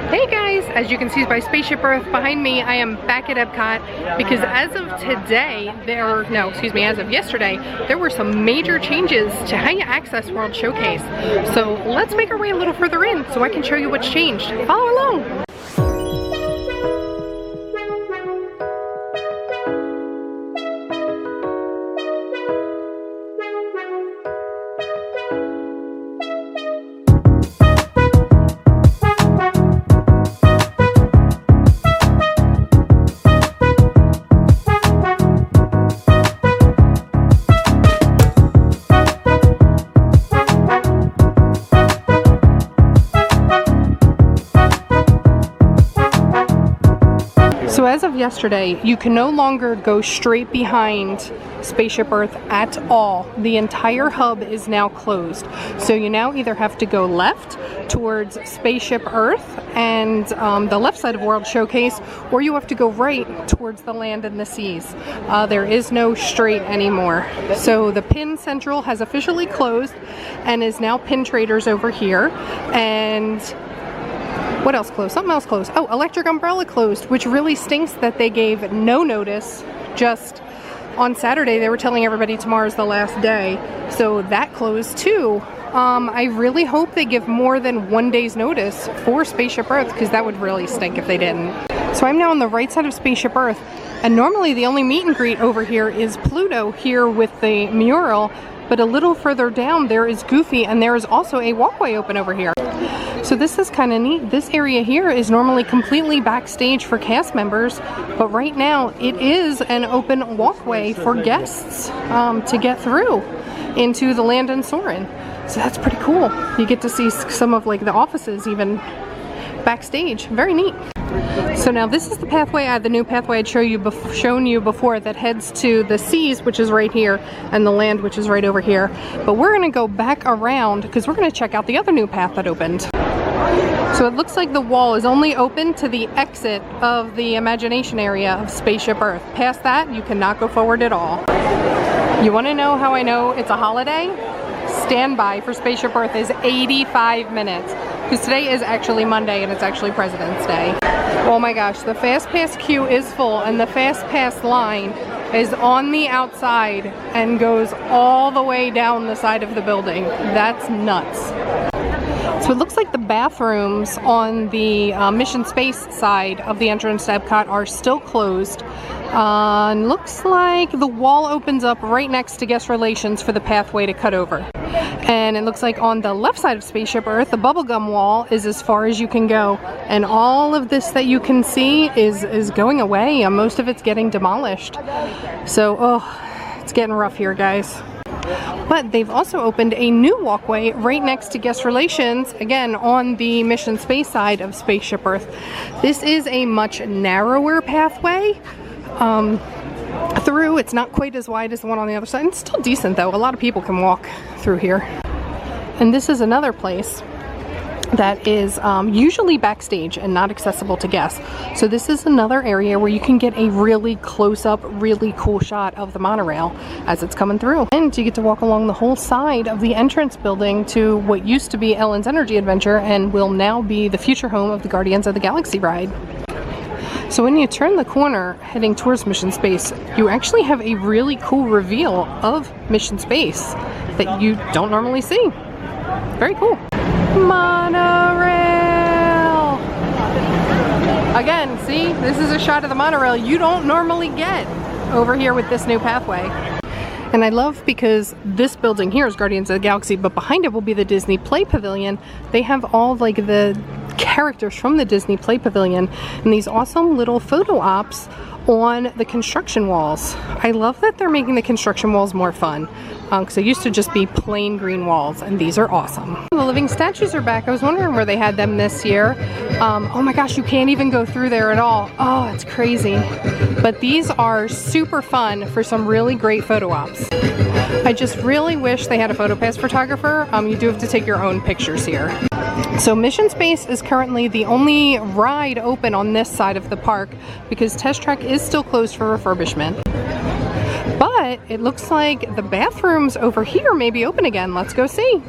Hey guys, as you can see by Spaceship Earth behind me, I am back at Epcot because as of today, as of yesterday, there were some major changes to how you access World Showcase. So let's make our way a little further in so I can show you what's changed. Follow along. So as of yesterday, you can no longer go straight behind Spaceship Earth at all. The entire hub is now closed. So you now either have to go left towards Spaceship Earth and the left side of World Showcase, or you have to go right towards the land and the seas. There is no straight anymore. So the Pin Central has officially closed and is now Pin Traders over here. And what else closed? Something else closed. Oh, Electric Umbrella closed, which really stinks that they gave no notice. Just on Saturday, they were telling everybody tomorrow's the last day. So that closed too. I really hope they give more than 1 day's notice for Spaceship Earth, because that would really stink if they didn't. So I'm now on the right side of Spaceship Earth, and normally the only meet and greet over here is Pluto here with the mural, but a little further down there is Goofy, and there is also a walkway open over here. So this is kind of neat. This area here is normally completely backstage for cast members, but right now it is an open walkway for guests to get through into the land and Soarin'. So that's pretty cool. You get to see some of like the offices even backstage. Very neat. So now this is the pathway, the new pathway I'd shown you before that heads to the seas, which is right here, and the land, which is right over here. But we're going to go back around because we're going to check out the other new path that opened. So it looks like the wall is only open to the exit of the Imagination area of Spaceship Earth. Past that, you cannot go forward at all. You want to know how I know it's a holiday? Standby for Spaceship Earth is 85 minutes. Because today is actually Monday and it's actually President's Day. Oh my gosh, the Fast Pass queue is full and the Fast Pass line is on the outside and goes all the way down the side of the building. That's nuts. So it looks like the bathrooms on the Mission Space side of the entrance to Epcot are still closed. Looks like the wall opens up right next to guest relations for the pathway to cut over. And it looks like on the left side of Spaceship Earth, the bubblegum wall is as far as you can go. And all of this that you can see is going away. Most of it's getting demolished. So, it's getting rough here, guys. But they've also opened a new walkway right next to guest relations, again on the Mission Space side of Spaceship Earth. This is a much narrower pathway through. It's not quite as wide as the one on the other side. It's still decent though. A lot of people can walk through here. And this is another place that is usually backstage and not accessible to guests. So this is another area where you can get a really close-up, really cool shot of the monorail as it's coming through. And you get to walk along the whole side of the entrance building to what used to be Ellen's Energy Adventure and will now be the future home of the Guardians of the Galaxy ride. So when you turn the corner heading towards Mission Space, you actually have a really cool reveal of Mission Space that you don't normally see. Very cool. Monorail! Again, see, this is a shot of the monorail you don't normally get over here with this new pathway. And I love because this building here is Guardians of the Galaxy, but behind it will be the Disney Play Pavilion. They have all like the characters from the Disney Play Pavilion and these awesome little photo ops on the construction walls. I love that they're making the construction walls more fun because they used to just be plain green walls, and these are awesome. The living statues are back. I was wondering where they had them this year. Oh my gosh, you can't even go through there at all. Oh, it's crazy. But these are super fun for some really great photo ops. I just really wish they had a PhotoPass photographer. You do have to take your own pictures here. So Mission Space is currently the only ride open on this side of the park because Test Track is still closed for refurbishment. But it looks like the bathrooms over here may be open again. Let's go see.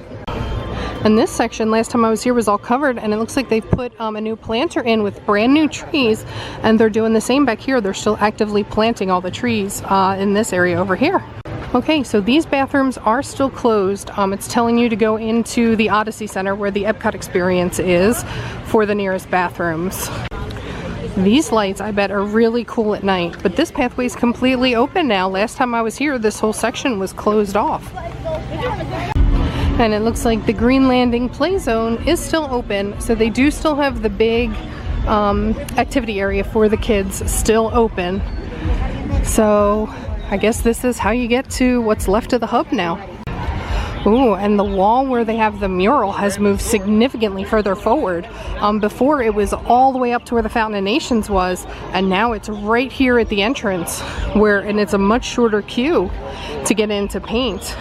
And this section, last time I was here, was all covered, and it looks like they've put a new planter in with brand new trees, and they're doing the same back here. They're still actively planting all the trees in this area over here. Okay, so these bathrooms are still closed. It's telling you to go into the Odyssey Center where the Epcot experience is for the nearest bathrooms. These lights, I bet, are really cool at night, but this pathway is completely open now. Last time I was here, this whole section was closed off. And it looks like the Green Landing play zone is still open, so they do still have the big activity area for the kids still open. So I guess this is how you get to what's left of the hub now. Ooh, and the wall where they have the mural has moved significantly further forward. Before it was all the way up to where the Fountain of Nations was, and now it's right here at the entrance, and it's a much shorter queue to get in to paint.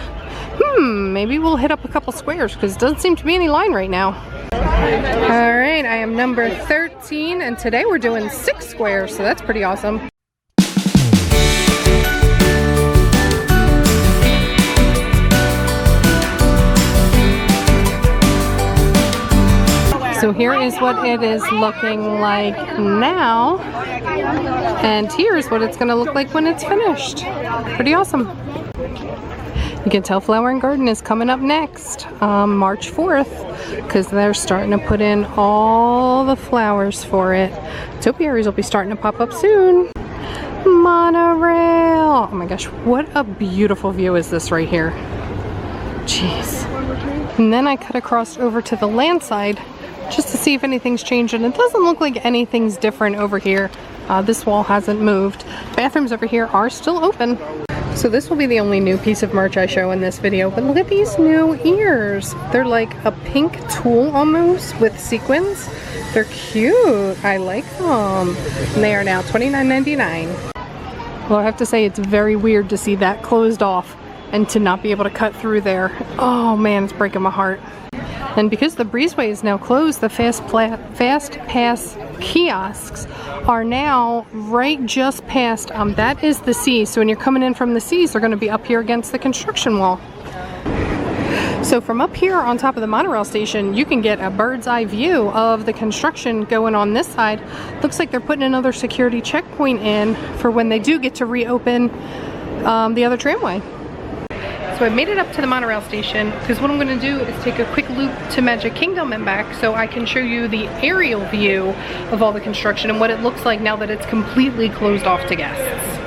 Maybe we'll hit up a couple squares because it doesn't seem to be any line right now. Alright, I am number 13, and today we're doing 6 squares, so that's pretty awesome. So here is what it is looking like now, and here's what it's going to look like when it's finished. Pretty awesome. You can tell Flower and Garden is coming up next, March 4th, because they're starting to put in all the flowers for it. Topiaries will be starting to pop up soon. Monorail! Oh my gosh, what a beautiful view is this right here. Jeez. And then I cut across over to the land side just to see if anything's changed, and it doesn't look like anything's different over here. This wall hasn't moved. Bathrooms over here are still open. So this will be the only new piece of merch I show in this video, but look at these new ears. They're like a pink tulle almost with sequins. They're cute. I like them. And they are now $29.99. Well, I have to say it's very weird to see that closed off and to not be able to cut through there. Oh man, it's breaking my heart. And because the breezeway is now closed, the Fast Pass kiosks are now right just past, that is the sea. So when you're coming in from the seas, they're going to be up here against the construction wall. So from up here on top of the monorail station, you can get a bird's eye view of the construction going on this side. Looks like they're putting another security checkpoint in for when they do get to reopen the other tramway. So I made it up to the monorail station because what I'm going to do is take a quick loop to Magic Kingdom and back so I can show you the aerial view of all the construction and what it looks like now that it's completely closed off to guests.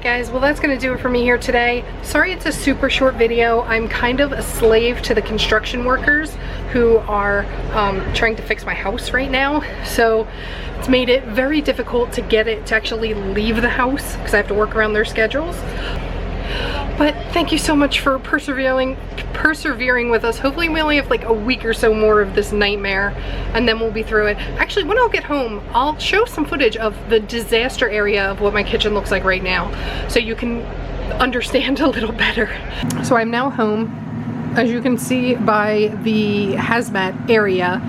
Guys, well that's gonna do it for me here today. Sorry it's a super short video. I'm kind of a slave to the construction workers who are trying to fix my house right now, so it's made it very difficult to get it to actually leave the house because I have to work around their schedules. But thank you so much for persevering with us. Hopefully we only have like a week or so more of this nightmare and then we'll be through it. Actually, when I'll get home, I'll show some footage of the disaster area of what my kitchen looks like right now. So you can understand a little better. So I'm now home. As you can see by the hazmat area,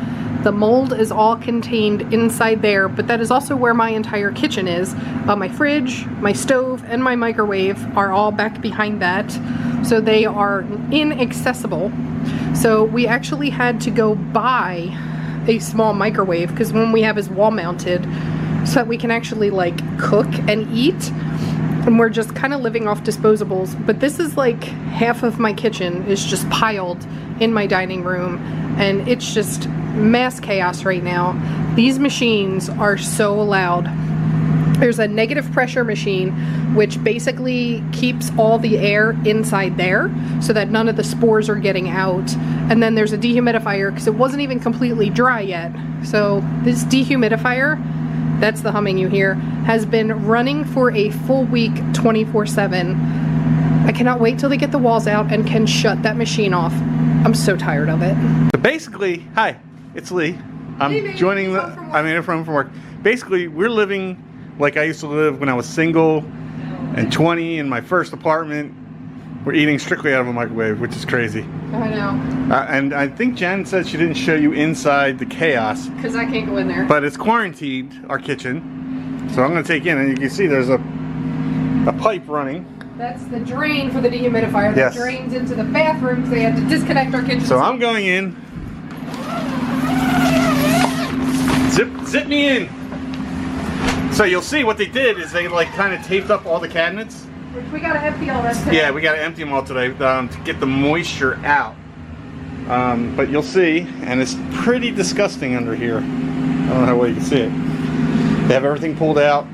the mold is all contained inside there, but that is also where my entire kitchen is. My fridge, my stove, and my microwave are all back behind that, so they are inaccessible. So we actually had to go buy a small microwave, because one we have is wall mounted, so that we can actually like cook and eat. And we're just kind of living off disposables. But this is like half of my kitchen is just piled in my dining room, and it's just mass chaos right now. These machines are so loud. There's a negative pressure machine, which basically keeps all the air inside there so that none of the spores are getting out. And then there's a dehumidifier, because it wasn't even completely dry yet. So this dehumidifier, that's the humming you hear, has been running for a full week 24/7. I cannot wait till they get the walls out and can shut that machine off. I'm so tired of it. So basically, hi, it's Lee. I'm joining the, I'm in from work. Basically, we're living like I used to live when I was single and 20 in my first apartment. We're eating strictly out of a microwave, which is crazy. I know. And I think Jen said she didn't show you inside the chaos. Because I can't go in there. But it's quarantined, our kitchen. So I'm going to take you in, and you can see there's a pipe running. That's the drain for the dehumidifier that drains into the bathroom, because they had to disconnect our kitchen. So I'm going in. Zip me in. So you'll see what they did is they like kind of taped up all the cabinets. Which we gotta empty all that today. Yeah, we gotta empty them all today to get the moisture out. But you'll see, and it's pretty disgusting under here. I don't know how well you can see it. They have everything pulled out,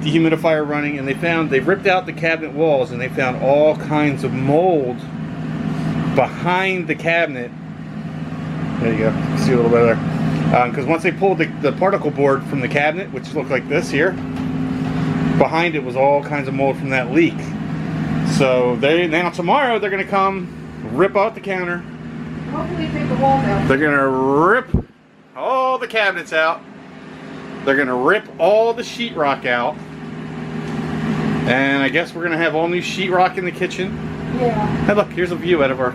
dehumidifier running, and they've ripped out the cabinet walls, and they found all kinds of mold behind the cabinet. There you go, you can see a little bit there. Because once they pulled the particle board from the cabinet, which looked like this here, behind it was all kinds of mold from that leak. So now tomorrow they're going to come rip out the counter. Hopefully take the walls out. They're going to rip all the cabinets out. They're going to rip all the sheetrock out. And I guess we're going to have all new sheetrock in the kitchen. Yeah. Hey look, here's a view out of our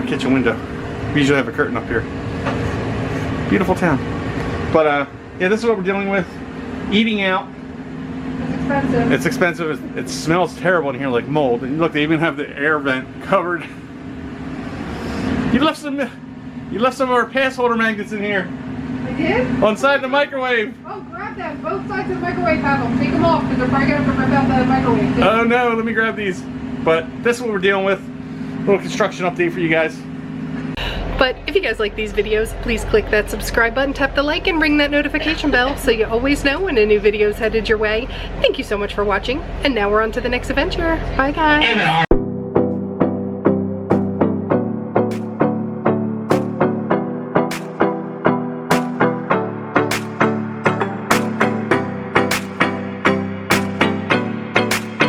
kitchen window. We usually have a curtain up here. Beautiful town. But yeah, this is what we're dealing with. Eating out. It's expensive. It's expensive. It smells terrible in here, like mold. And look, they even have the air vent covered. You left some of our pass holder magnets in here. I did? On side of the microwave. Oh, grab them. Both sides of the microwave have them. Take them off, because they're probably going to rip out the microwave too. Oh no, let me grab these. But this is what we're dealing with. A little construction update for you guys. But if you guys like these videos, please click that subscribe button, tap the like, and ring that notification bell so you always know when a new video is headed your way. Thank you so much for watching, and now we're on to the next adventure. Bye guys!